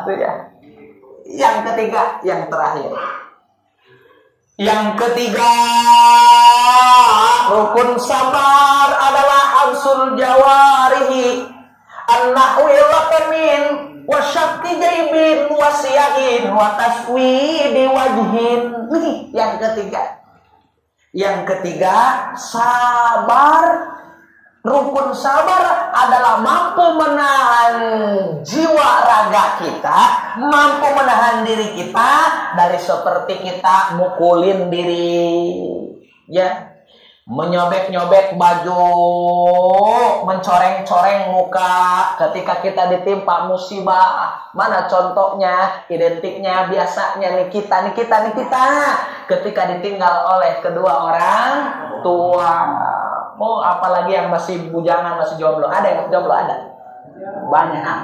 tuh ya. Yang ketiga, yang terakhir. Yang ketiga, rukun sabar adalah habsul jawarihi, an-nahwi laqamin, wa syakki jaibin, wa siyahin, wa taswidi wajhin. Nih, yang ketiga. Yang ketiga, sabar. Rukun sabar adalah mampu menahan jiwa raga kita, mampu menahan diri kita dari seperti kita mukulin diri, ya, menyobek-nyobek baju, mencoreng-coreng muka ketika kita ditimpa musibah. Mana contohnya, identiknya, biasanya nih kita ketika ditinggal oleh kedua orang tua. Oh, apalagi yang masih bujangan, masih jomblo. Ada yang jomblo? Ada. Banyak.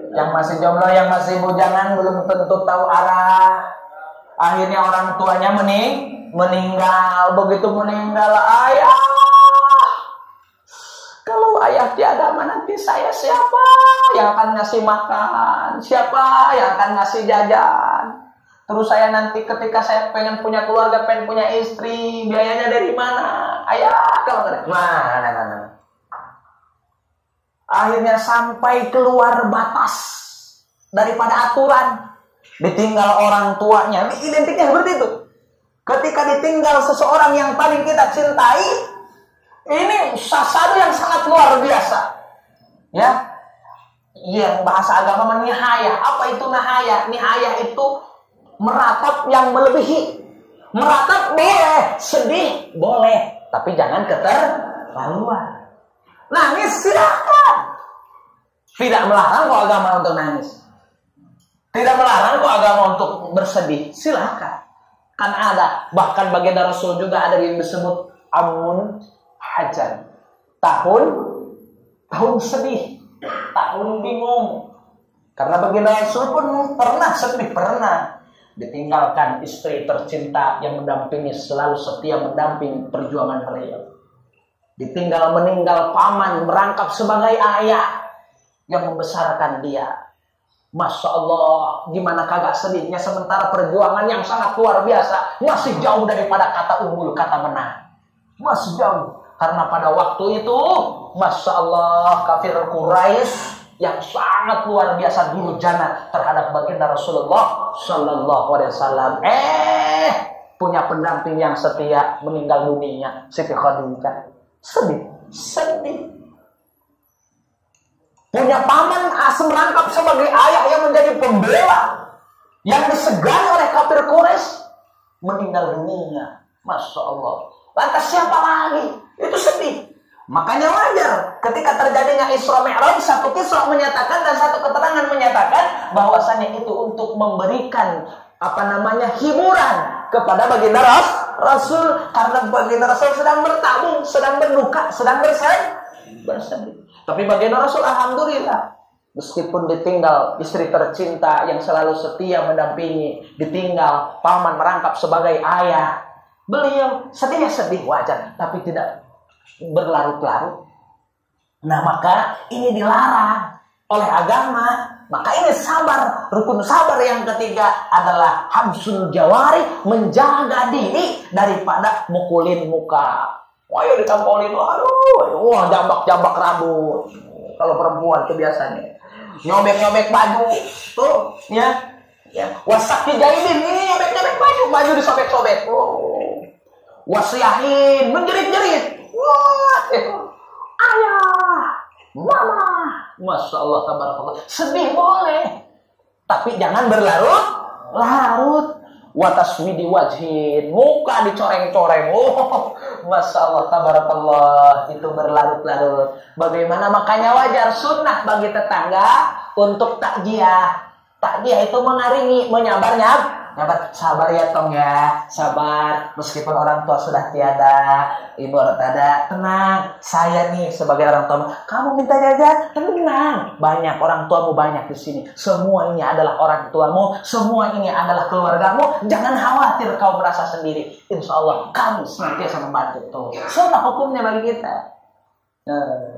Yang masih jomblo, yang masih bujangan belum tentu tahu arah. Akhirnya orang tuanya meninggal. Begitu meninggal ayah, kalau ayah tiada, nanti saya siapa yang akan ngasih makan? Siapa yang akan ngasih jajan? Terus saya nanti ketika saya pengen punya keluarga, pengen punya istri, biayanya dari mana? Ayah, kalau nggak ada. Mana. Akhirnya sampai keluar batas daripada aturan, ditinggal orang tuanya. Ini identiknya seperti itu. Ketika ditinggal seseorang yang paling kita cintai, ini sesuatu yang sangat luar biasa. Ya, yang bahasa agama nihayah. Apa itu nihayah? Nihayah itu meratap yang melebihi. Meratap boleh, sedih boleh, tapi jangan keterlaluan. Nangis silakan. Tidak melarang kok agama untuk nangis. Tidak melarang kok agama untuk bersedih. Silakan. Kan ada, bahkan baginda Rasul juga ada yang disebut amun hajan. Tahun sedih, tahun bingung. Karena baginda Rasul pun pernah sedih, pernah ditinggalkan istri tercinta yang mendampingi, selalu setia mendampingi perjuangan beliau. Ditinggal meninggal paman merangkap sebagai ayah yang membesarkan dia. Masya Allah, gimana kagak sedihnya, sementara perjuangan yang sangat luar biasa masih jauh daripada kata unggul, kata menang. Masih jauh. Karena pada waktu itu, Masya Allah, kafir Quraisy yang sangat luar biasa durjana terhadap baginda Rasulullah Sallallahu Alaihi Wasallam. Punya pendamping yang setia meninggal dunia, Siti Khadijah. Sedih. Punya paman merangkap sebagai ayah yang menjadi pembela, yang disegani oleh kafir Quraisy, meninggal dunia. Masya Allah. Lantas siapa lagi? Itu sedih. Makanya wajar ketika terjadinya Isra Mi'raj, satu kisah menyatakan dan satu keterangan menyatakan bahwasannya itu untuk memberikan hiburan kepada baginda Rasul, karena baginda Rasul sedang bertabung, sedang berduka, sedang bersedih. Tapi baginda Rasul alhamdulillah, meskipun ditinggal istri tercinta yang selalu setia mendampingi, ditinggal paman merangkap sebagai ayah, beliau sedih wajar, tapi tidak berlarut-larut. Nah, maka ini dilarang oleh agama. Maka ini sabar. Rukun sabar yang ketiga adalah habsul jawari, menjaga diri daripada mukulin muka. Ayo ditampolin, aduh, wah jambak-jambak rambut. Kalau perempuan kebiasaannya nyobek-nyobek baju, tuh, ya. Wasak dijailin, ini nyobek-nyobek baju disobek-sobek. Oh. Wasiahin, menjerit-jerit. Wah, ayah, mama, masya Allah, tabarakallah. Sedih boleh, tapi jangan berlarut-larut. Wataswidi wajhin, muka dicoreng-coreng. Oh, masya Allah, tabarakallah, itu berlarut-larut. Bagaimana? Makanya wajar sunnah bagi tetangga untuk takjiah. Takjiah itu mengaringi, menyabarnya. Sabar ya tong ya, sabar. Meskipun orang tua sudah tiada, ibu ada, tenang. Saya nih sebagai orang tua, kamu minta jajan, tenang. Banyak orang tuamu banyak di sini. Semua ini adalah orang tuamu, semua ini adalah keluargamu. Jangan khawatir kau merasa sendiri. Insya Allah kamu senantiasa membantu tuh. Sunnah hukumnya bagi kita.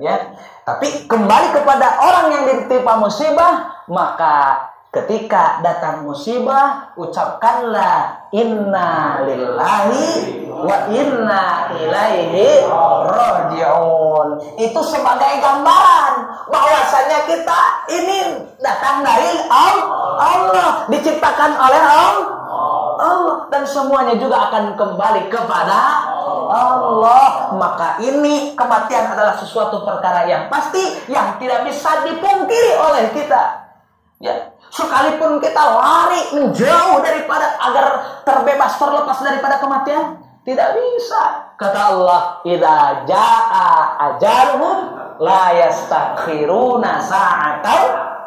Ya. Tapi kembali kepada orang yang ditimpa musibah, maka ketika datang musibah, ucapkanlah inna lillahi wa inna ilaihi raji'un. Itu sebagai gambaran bahwasanya kita ini datang dari Allah, diciptakan oleh Allah, dan semuanya juga akan kembali kepada Allah. Maka ini kematian adalah sesuatu perkara yang pasti, yang tidak bisa dipungkiri oleh kita. Ya. Sekalipun kita lari menjauh daripada agar terbebas, terlepas daripada kematian, tidak bisa. Kata Allah, idza jaa ajaluhum la yastakhiruna sa'atan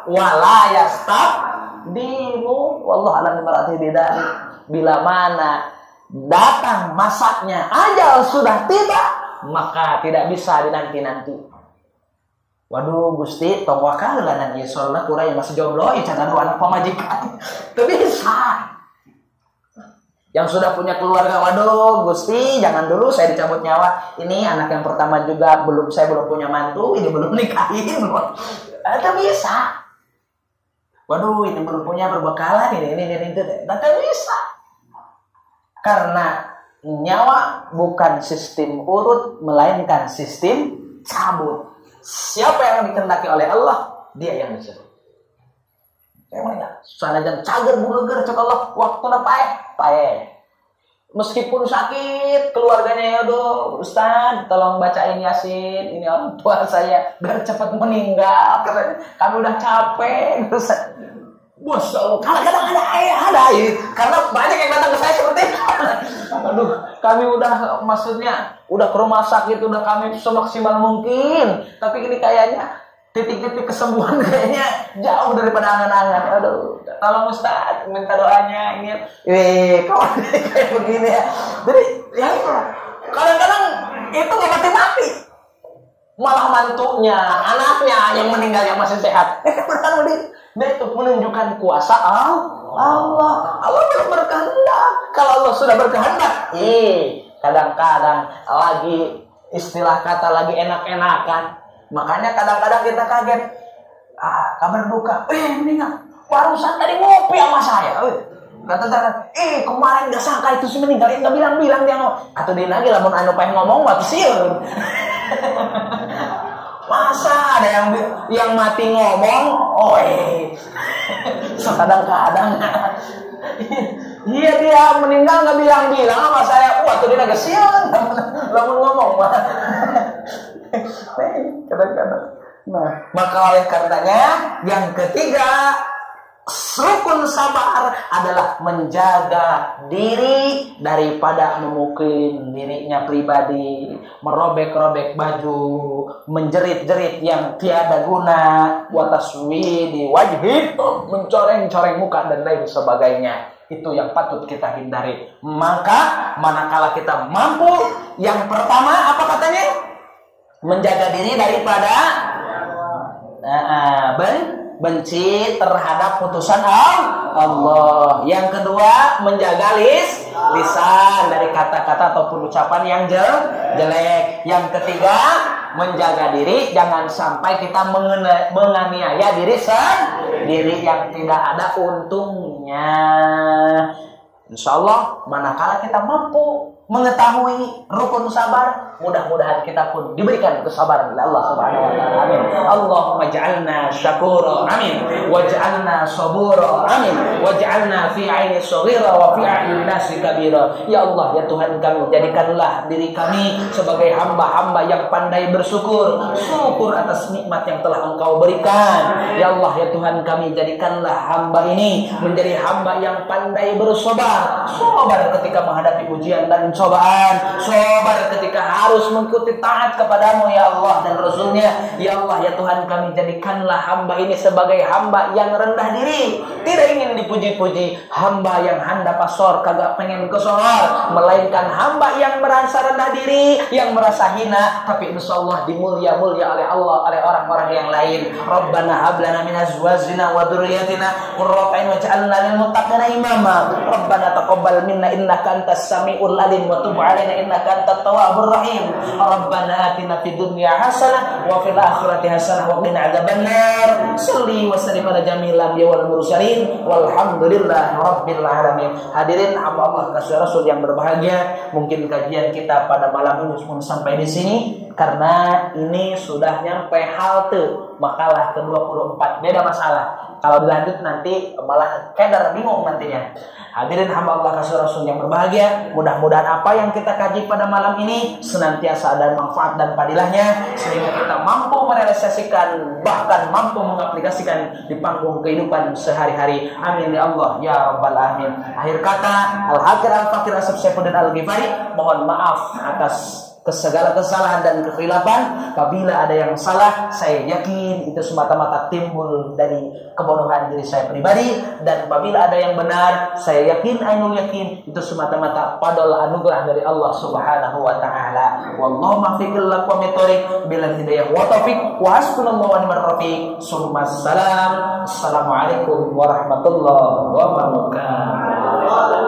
wa la yastaqdimu. Wallahu a'lam bidalik. Bila mana datang masanya, ajal sudah tiba, maka tidak bisa dinanti-nanti. Waduh Gusti, tong wakal lah nanti soalnya kurang yang masih jomblo, jangan anak pemajikan. Itu bisa. Yang sudah punya keluarga, waduh Gusti, jangan dulu saya dicabut nyawa. Ini anak yang pertama juga saya belum punya mantu, ini belum nikahin. Itu bisa. Waduh, ini belum punya berbekalan, ini. Itu bisa. Karena nyawa bukan sistem urut, melainkan sistem cabut. Siapa yang dikehendaki oleh Allah, dia yang disuruh. Soalnya jangan cager buleger cek Allah, waktunya paeh. Meskipun sakit, keluarganya ya udah, Ustaz, tolong bacain Yasin. Ini orang tua saya biar cepat meninggal. Kami udah capek, Ustaz. Masya Allah, kadang-kadang ada. Karena banyak yang datang ke saya seperti itu. Aduh, kami udah, maksudnya udah ke rumah sakit, udah kami semaksimal mungkin. Tapi ini kayaknya titik-titik kesembuhan kayaknya jauh daripada angan-angan. Aduh, tolong Ustaz, minta doanya. Ini, kok kayak begini ya. Jadi, ya kadang-kadang itu nggak mati-mati. Malah mantunya, anaknya yang meninggal yang masih sehat. Dia itu menunjukkan kuasa Allah. Allah belum berkehendak. Kalau Allah sudah berkehendak, kadang-kadang lagi istilah kata lagi enak-enakan. Makanya kadang-kadang kita kaget. Kabar duka. Meninggal. Barusan tadi ngopi sama saya. Kata-kata, kemarin gak sangka itu sih meninggal. Gak bilang-bilang dia ngomong. Atau dia lagi lamun anu pengen ngomong mati siun. Masa ada yang mati ngomong? Kadang-kadang. Iya, dia meninggal nggak bilang-bilang sama saya. Tuh dia agak siang. Lamun ngomong mah. Kadang-kadang. Nah, maka oleh karenanya yang ketiga, rukun sabar adalah menjaga diri daripada memukul dirinya pribadi, merobek-robek baju, menjerit-jerit yang tiada guna, wataswidi wajhi, mencoreng-coreng muka dan lain sebagainya. Itu yang patut kita hindari. Maka manakala kita mampu, yang pertama apa katanya? Menjaga diri daripada benci terhadap putusan Allah. Yang kedua, menjaga lisan dari kata-kata ataupun ucapan yang jelek. Yang ketiga, menjaga diri jangan sampai kita menganiaya diri sendiri yang tidak ada untungnya. Insya Allah manakala kita mampu, mengetahui rukun sabar, mudah-mudahan kita pun diberikan kesabaran oleh Allah Subhanahu wa taala. Amin. Allahumma ij'alna syakura. Amin. Waj'alna sabura. Amin. Waj'alna fi 'aini shaghira wa fi 'ayni nasi kabira. Ya Allah, ya Tuhan kami, jadikanlah diri kami sebagai hamba-hamba yang pandai bersyukur. Syukur atas nikmat yang telah Engkau berikan. Ya Allah, ya Tuhan kami, jadikanlah hamba ini menjadi hamba yang pandai bersabar. Sabar ketika menghadapi ujian dan cobaan, sabar ketika harus mengikuti taat kepadamu ya Allah dan Rasulnya. Ya Allah, ya Tuhan kami, jadikanlah hamba ini sebagai hamba yang rendah diri, tidak ingin dipuji-puji, hamba yang handa pasor kagak pengen kesor, melainkan hamba yang merasa rendah diri, yang merasa hina, tapi insya Allah dimulia-mulia oleh Allah, oleh orang-orang yang lain. Rabbana hablana min azwajina wa dzurriyyatina qurrata a'yun waj'alna lil muttaqina imama. Rabbana taqabbal minna innaka antas samiul alim wa tub 'alaina innaka antat tawwabur rahim. Rabbana atina fid dunya hasanah wa fil akhirati hasanah wa qina adzabannar. Shalli wa sallim ala jamil anbiya wal mursalin walhamdulillahi rabbil alamin. Hadirin hamba Allah kasih Rasul yang berbahagia, mungkin kajian kita pada malam ini cuma sampai di sini karena ini sudah nyampe halte makalah ke-24. Beda masalah. Kalau dilanjut nanti malah keder, bingung nantinya. Hadirin hamba Allah kasih Rasul yang berbahagia, mudah-mudahan apa yang kita kaji pada malam ini senantiasa ada manfaat dan padilahnya, sehingga kita mampu merealisasikan, bahkan mampu mengaplikasikan di panggung kehidupan sehari-hari. Amin ya Allah ya Rabbal alamin. Akhir kata, Al-Hakir Al-Fakir Asep Saifuddin Al-Ghifari, mohon maaf atas segala kesalahan dan kekhilafan. Apabila ada yang salah, saya yakin itu semata-mata timbul dari kebodohan diri saya pribadi, dan apabila ada yang benar, saya yakin, ainul yakin, itu semata-mata padol anugerah dari Allah Subhanahu wa taala. Wallahu muwaffiqul aqwamit thoriq bil hidayah wa taufiq wa hasbunallahu wa ni'mal rafiq. Assalamualaikum warahmatullahi wabarakatuh.